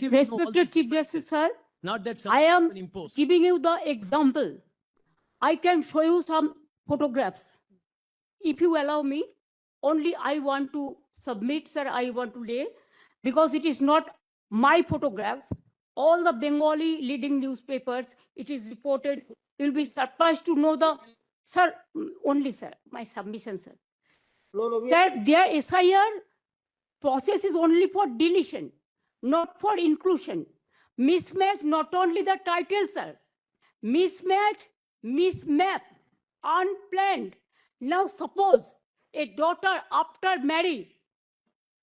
relative. to know all Respected these Chief Justice, differences. sir, Not that I am someone imposed. giving you the example. I can show you some photographs. If you allow me, only I want to submit, sir, I want to lay, because it is not my photograph. All the Bengali leading newspapers, it is reported. You'll be surprised to know the, sir, only, sir, my submission, sir. No, Sir, their SIR process is only for deletion, not for inclusion. Mismatch, not only the title, sir. Mismatch, mismap, unplanned. Now suppose a daughter after marriage,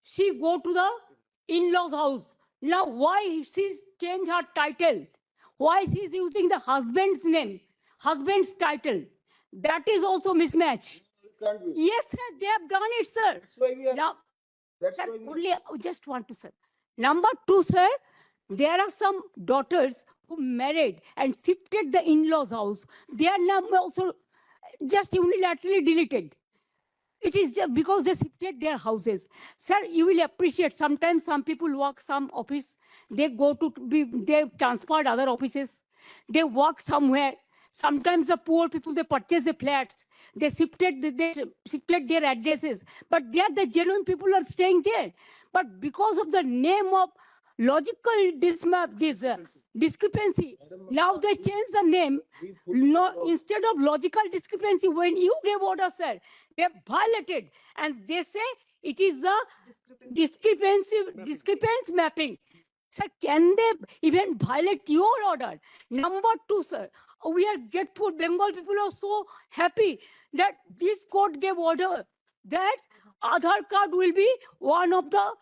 she go to the in-laws house. Now why she's changed her title? Why she's using the husband's name, husband's title? That is also mismatch. it can't be. Yes, sir, they have done it, sir. That's why we are. Now, That's sir, why we only I just want to say. Number two, sir, there are some daughters who married and shifted the in-laws house. Their name also just unilaterally deleted. It is just because they shifted their houses. Sir, you will appreciate sometimes some people work some office, they go to be, they transferred other offices, they work somewhere. Sometimes the poor people, they purchase the flats, they shifted their addresses, but they are the genuine people are staying there. But because of the name of logical discrepancy, now they change the name. we put No, instead of logical discrepancy, when you gave order, sir, they violated, and they say it is the discrepancy mapping. Sir, can they even violate your order? Number two, sir, we are grateful. Bengal people are so happy that this court gave order that Aadhaar card will be one of the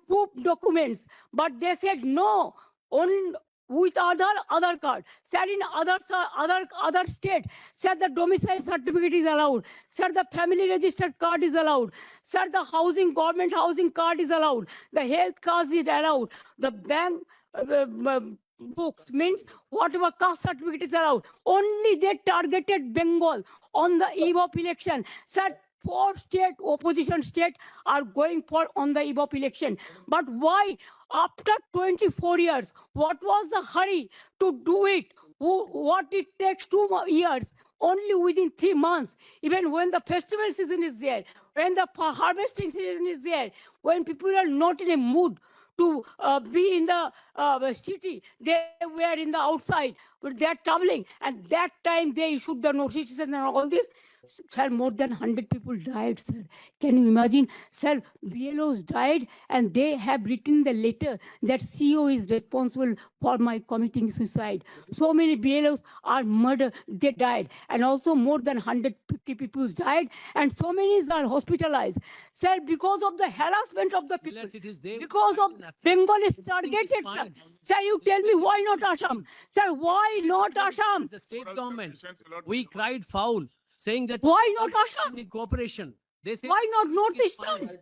proof documents. But they said no, on with Aadhaar card. Sir, in other state, sir, the domicile certificate is allowed. Sir, the family registered card is allowed. Sir, the government housing card is allowed. The health card is allowed. The bank books means whatever caste certificate is allowed. Only they targeted Bengal on the eve of election. Sir, 4 state opposition state are going for on the eve of election. But why after 24 years, what was the hurry to do it? What it takes 2 years, only within 3 months, even when the festival season is there, when the harvesting season is there, when people are not in a mood to be in the city, they were in the outside, but they are traveling, and that time they issued the notices and all this. Sir, more than 100 people died, sir. Can you imagine? Sir, BLOs died, and they have written the letter that CEO is responsible for my committing suicide. So many BLOs are murdered, they died, and also more than 150 people died, and so many are hospitalized. Sir, because of the harassment of the people, Unless it is there, because of nothing. Bengal is Everything is targeted, sir. fine. Sir, you tell me why not Assam? Sir, why not Assam? The state government, we cried foul, saying that Why not Assam? in cooperation. They say Why not it's fine. Northeastern?